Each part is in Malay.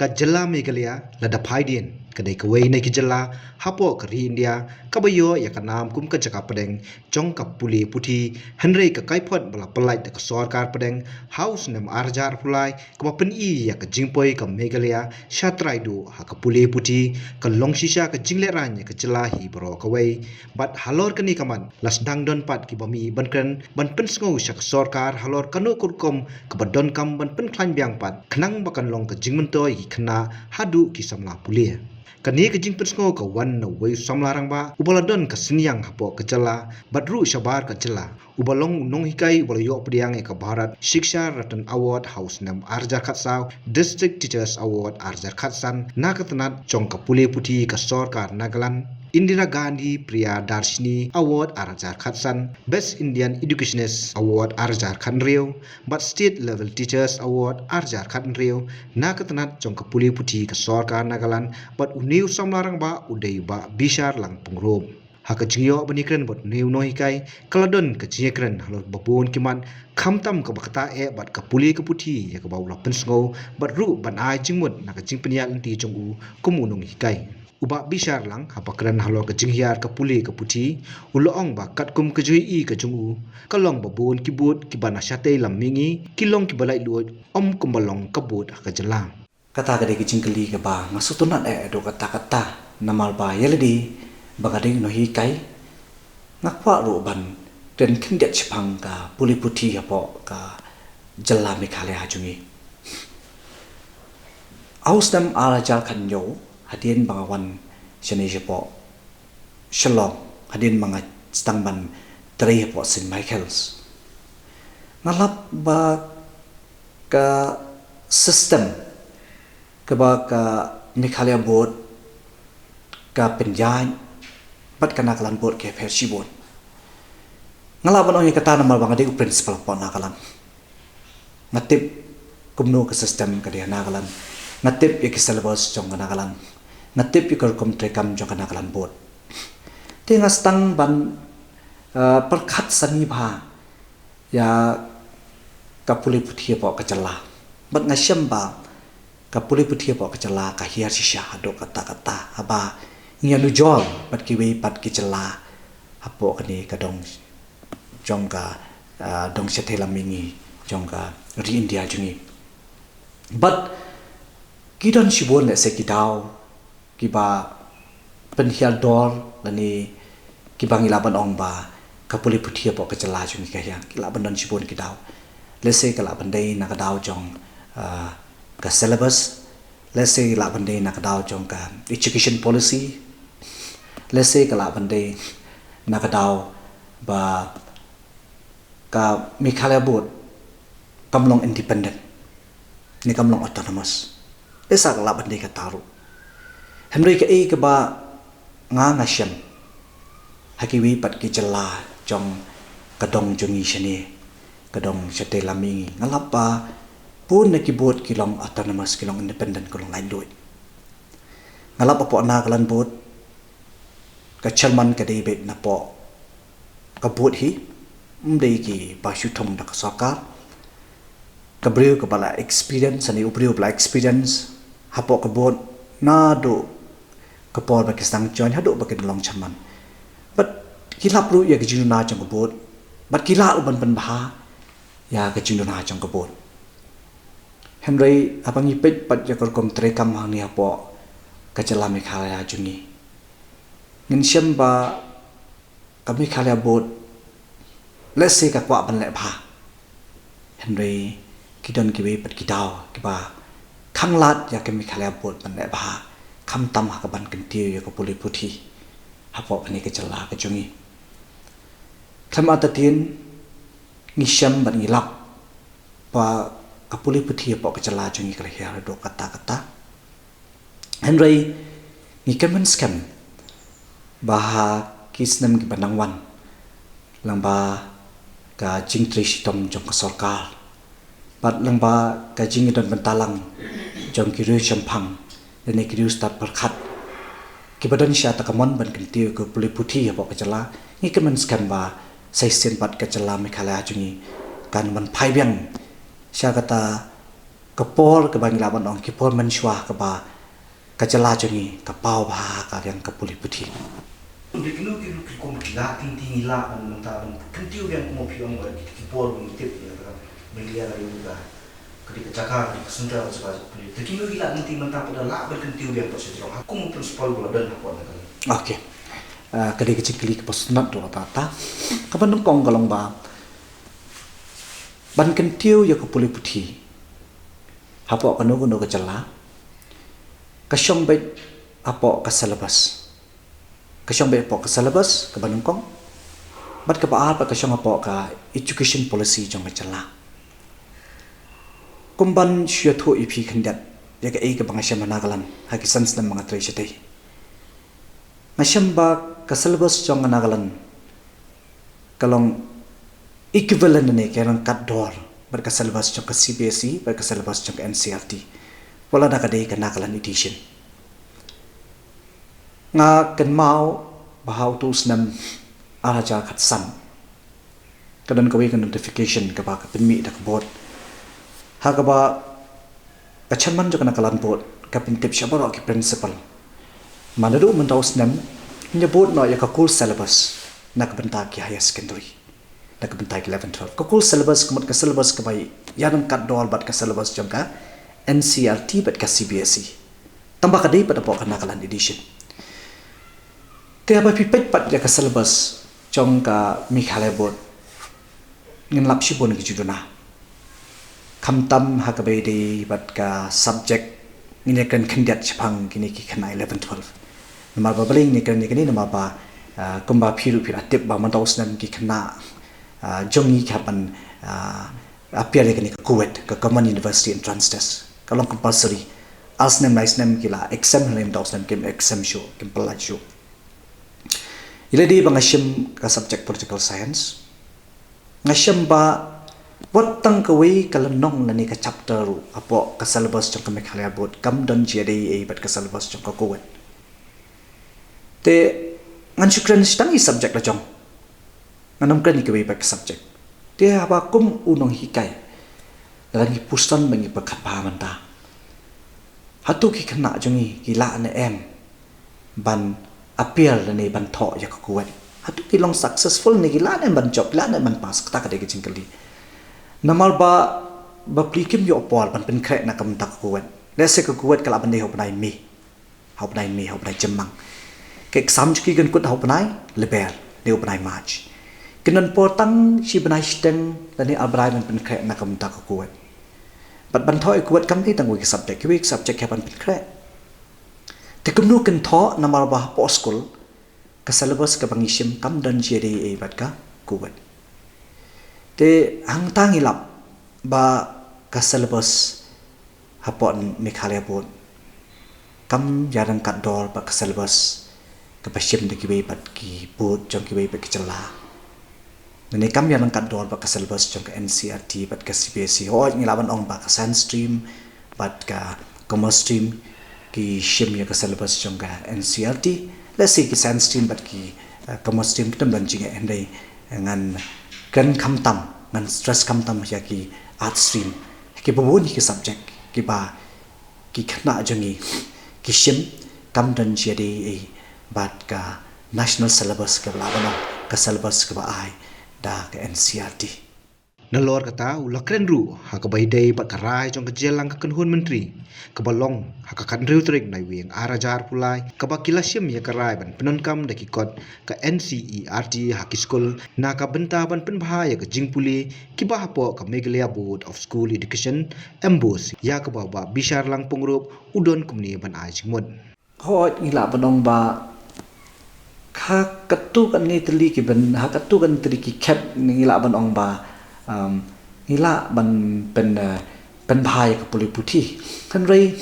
ka jela Meghalaya lada phaidin kadai kawai na ki jela hapo kari India kabayo ya kanam kum ka jaka padeng jong ka puli puthi Henry ka kaipot bala palai ta ka sarkar padeng house nam arjar pulai ka pen I ya ka jingpoi ka Meghalaya shatrai do ha ka puli puthi ka longshisha ka jingle ran ya ka jela hi bro kawai bat halor kani kaman las dang don pat ki bami bankran ban pen sngo sha ka sarkar halor kanu kurkom ka badon kam ban pen klan biang pat khnang bakan long ka jingmento I khna hadu ki samla pulia kani ka jing pensngo ka wan na wei samlarang ba ubaladon ka sinyang hapo ka jala badru shabar ka jala ubalong nong hikai ubalayo priang ka Bharat Shiksha Ratan Award House nam Arjar Khatsau District Teachers Award Arjar Khatsan nakatanat chong ka puli puthi ka sarkar Nagaland Indira Gandhi Priya Darshini Award Arjar Khatsan Best Indian Educationist Award Arjar Khanrio but State Level Teachers Award Arjar Khanrio nakatanat chong ka puli puthi ka sarkar Nagaland but uniu samlarang ba udai ba bishar lang pungrom haka jingyo banikren bot new no hikai kaladon ka jingkren halot babon kiman khamtam ka bakta bat ka puli ka puthi ya ka bawla pensngo bat ru ban ai jingmut na ka jingpenya inti jongu kumunung hikai uba bishar lang hapakran halo ka jinghiar ka puli ka puthi uloong ba katkum ka jui I ka jongu kalong babon kibut kibana syate lamingi kilong kibalai luot kumbalong kabut ka jelang kata gade ki jingkeli ke ba ngasutunat do kata namal ba yeledi bagading no hi kai ngakwa ro ban den kindet chipang ka puli puthi apo ka jalla Meghalaya jungi ausdam arajal kanyo hadien bangawan shane jepo shalom hadien manga stangban tre apo St Michael's ngalap ba ka system keba ka Meghalaya board ka penjai bat ka Nagaland board ke persi board ngalaban ong kata namal bang ade principal po Nagaland ngatip kumno ka system ka dia Nagaland ngatip ya syllabus jong ka Nagaland ngatip ya kom trekam jong ka Nagaland board tingas tang ban perkat sani ba ya ka puli puthi po ka jala bat ngasyam ba ka puli puthi po ka jala ka hiar sisha do kata aba ngianu jol pat ki wei pat ki jala apo kani ka dong jong ka dong setela mingi jong ka ri India jungi but kidon shibon le se kidau kiba penhial dor lani kibang ilaban ong ba ka puli puthi po ka jala jungi ka yang ilaban don shibon kidau lese ka laban dei na ka dau jong ka syllabus let's say la bande na kadao jong ka education policy let's say ka la bande na kadao ba ka Meghalaya board kamlong independent ni kamlong autonomous esa ka la bande ka taru Henry ka ka ba nga syam hakiwi pat ki jala jong kadong jongi shani kadong shate lamingi ngalapa pun na keyboard kilong autonomous kilong independent kilong lain duit ngalap po Nagaland board ka chairman ka David na po ka board hi mdei ki ba syutong na ka sarkar ka briu ka bala experience ani ubriu bala experience hapo ka board na do ka por ba kisang join hado ba long chairman but kilap ru ya ka jinu na jong ka board but kila uban ban baha ya ka jinu na jong ka board Henry abang ipet pat ya korkom trekam hang ni apo ka jala Meghalaya jungi ngin syam ba ka Meghalaya board let's say ka kwa ban le ba Henry kidon kiwe pat kidao kiba khanglat ya ka Meghalaya board ban le ba kham tam ha ka ban kentiu ya ka puli puthi apo ani ka jala ka jungi khamata tin ngisyam ban ngilap pa kapuli puthi po ka jala jungi ka hiar do kata Henry ni kemen scam baha kisnam ki banangwan lamba ka jingtri sitom jong ka sarkar pat lamba ka jingidon bentalang jong ki ru champang dene ki ru start perkhat ki badan sya ta kamon ban kentiu ka puli puthi po ka jala ni kemen scam ba sai sen pat ka jala Meghalaya jungi kan ban phai biang sya kata kapor ke bang laban ong kipor mensyua ke ba kajala jongi kapau ba ka yang kapuli puti Dikino kilo kom kila tinggi la mentah kentiu yang mau pion ba kipor mungkin ya melia dari juga ketika cakar sunda sebagai puli dikino gila nanti mentah pada la berkentiu yang positif aku mau principal bola dan apa nak okay kadai kecil klik posnat do tata kapan kong galong ba ban kentiu ya kapuli puti hapo kanu kuno kajala kasyong bet apo ka syllabus kasyong bet apo ka syllabus ka banungkong bat ka paal pa kasyong apo ka education policy jong kajala kumban syathu ipi khandat ya ka ei ka bangasya managalan ha ki sans nam mga tresite ngasyam ba ka syllabus jong managalan kalong equivalent ne kerang kat dor ber ka syllabus jong ka CBSE ber ka syllabus jong ka NCERT wala na kadai ka nakalan edition nga kan mau bahaw tools nam araja khat sam kadan kawi ka notification ka ba ka pinmi da ka bot ha ka ba ka chanman jo ka nakalan bot ka pintip shabaro ki principal manadu mantaus nam nya bot no ya ka course syllabus na ka banta ki higher secondary na ka banta ki 11 12 ka course syllabus ka syllabus ka bai yanam kat dol bat ka syllabus jong ka NCERT bat ka CBSE tambah kadai pada pok kana kalan edition te apa pipet pat ya ka syllabus jong ka mikhale bot ngin lapsi bon ki juduna kamtam ha ka bai de bat ka subject ngine kan khandiat chapang kini ki khana 11 12 nama ba baling ni kan ni nama ba kumba phiru phir atip ba mantaus nam ki khana jongi khapan appear ni ka kuwait ka common university entrance test kalong compulsory asnem nice nem kila exam nem dos nem kim exam show kim pala show ila di bangashim ka subject political science ngasham ba watang ka way kalanong na ni ka chapter apo ka syllabus jong ka mekhalya bot kam don jda bat ka syllabus jong ka kuwait te ngan shukran stang i subject la jong nganam kan ni ka way ka subject te apa kum unong hikai dalam pustan bagi berkata manta hatu ki kena jongi gila ne em ban appeal ne ban tho ya kuat hatu ki long successful ne gila ne ban job la ne ban pas kata kade ki jingkali namal ba plikim yo pol ban pen kre na kam tak kuat lese ka kuat kala ban ne hobnai mi hobnai jemang ke exam ki gan kut hobnai lebel ne hobnai march kenan potang si benai steng dan ni albrai ban pen kre na kam tak kuat bat ban thoi kuat kam ni tang wi subject ke ban pen kre te kumnu kan tho namar ba po school ka syllabus ka bangishim kam dan jda bat ka kuat te hang tang ilap ba ka syllabus hapon mikhalya bot kam jarang kat dor ba ka syllabus ka bashim de ki bat ki bot jong ki bat ki chala nene kam yang kat dor ba ka syllabus jong ka NCERT bat ka CBSE ho ngilaban ong ba ka science stream bat ka commerce stream ki shim ya ka syllabus jong ka NCERT let's say ki science stream bat ki commerce stream tam dan jinga endai ngan kan kam tam ngan stress kam tam ya ki art stream ki bobon ki subject ki ba ki khna jongi ki shim kam dan jda bat ka national syllabus ka labana ka syllabus ka ba ai da ke NCERT nalor kata ulakren ru hakabai dei bakarai jong kejelang ka kenhun menteri kebalong hakakan riu trik nai wing arajar pulai kabakilasim ya karai ban penonkam daki kot ka NCERT haki school na ka benta ban penbahaya ke jingpuli kiba hapo ka Meghalaya Board of School Education embos ya ka ba bishar lang pungrup udon kumni ban ai jingmod ho ngila banong ba ha katu kan ni teli ki ben ha katu kan teli ki cap ngila ban ong ba ngila ban pen bhai ka puli puthi kan rei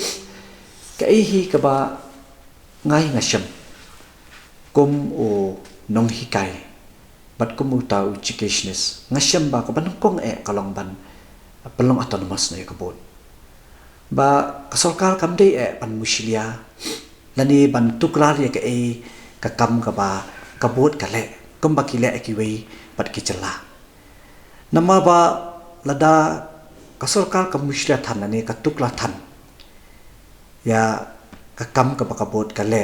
ka hi ka ba ngai ngasham kum o nong hikai bat kum uta educationist ngasham ba ka ban kong kalong ban pelong autonomous na ka bot ba ka sarkar kam dei ban mushilia lani ban tukrar ya ka kam ka ba ka bot ka le kum ba ki le ki wei bat ki chala nama ba lada ka sarkar ka mushla than ani ka tukla than ya ka kam ka bakabot ka le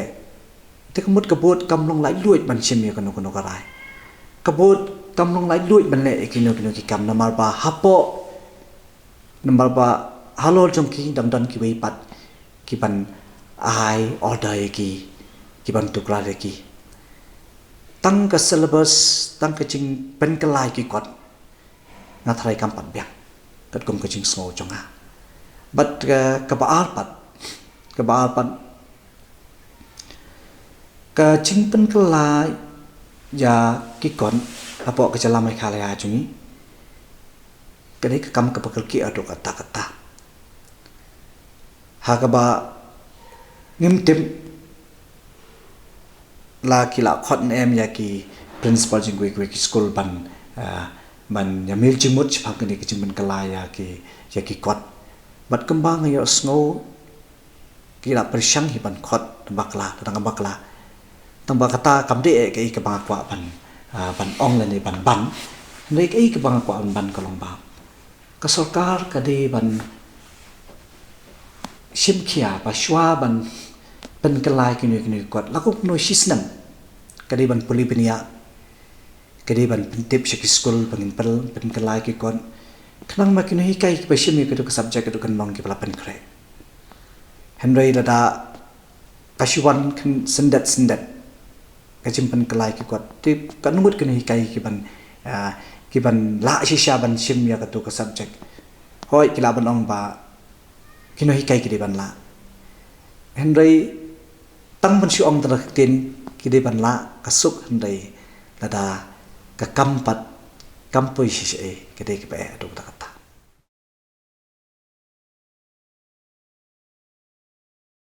te ka mut ka bot kam long lai luit ban chim ya kanu kanu ka rai ka bot kam long lai luit ban le kinu kinu ki kam namar ba hapo namar ba halol jong ki dam dan ki wei pat ki ban ai order ki ban tukla de ki tăng ka syllabus tăng ka ching pen ka lai ki kot na thai kam pat byak kat kum ka ching smo chong ha but ka ba pat ka ching pen ka lai ya ki kon apo ka chala mai khala ya chungi ka dei ka kam ka pakal ki adu kata ha ka ba ngim tem la kila khot em ya ki principal jing gwe ki school ban yamil jimut chpak ni ki jimen kala ya ki kot bat kembang ya snow kila persyang hi ban khot bakla tang bakata kamde ke ke bang kwa ban ong le ni ban nei ke ke bang kwa ban kolong ba ka sarkar ka de ban sim khia ba shwa ban pen kelai kini kot laku no shisnam kadi ban puli benia kadi ban pentip shaki school pangin pen kelai ki kon khnang ma kini hikai ki pashimi ke ka subject ke kan mong ki pala pen kre henry lada pashuan kan sendat ka pen kelai ki kot ti kan mut kini hikai ki ban la shisha ban shim ya ka ka subject hoi kila ban ong ba kini hikai ki ban la henry tăng ban siom trak tin ki de ban la kasuk handai lada ka kampat kampoi shi ki de ki ba do ta kata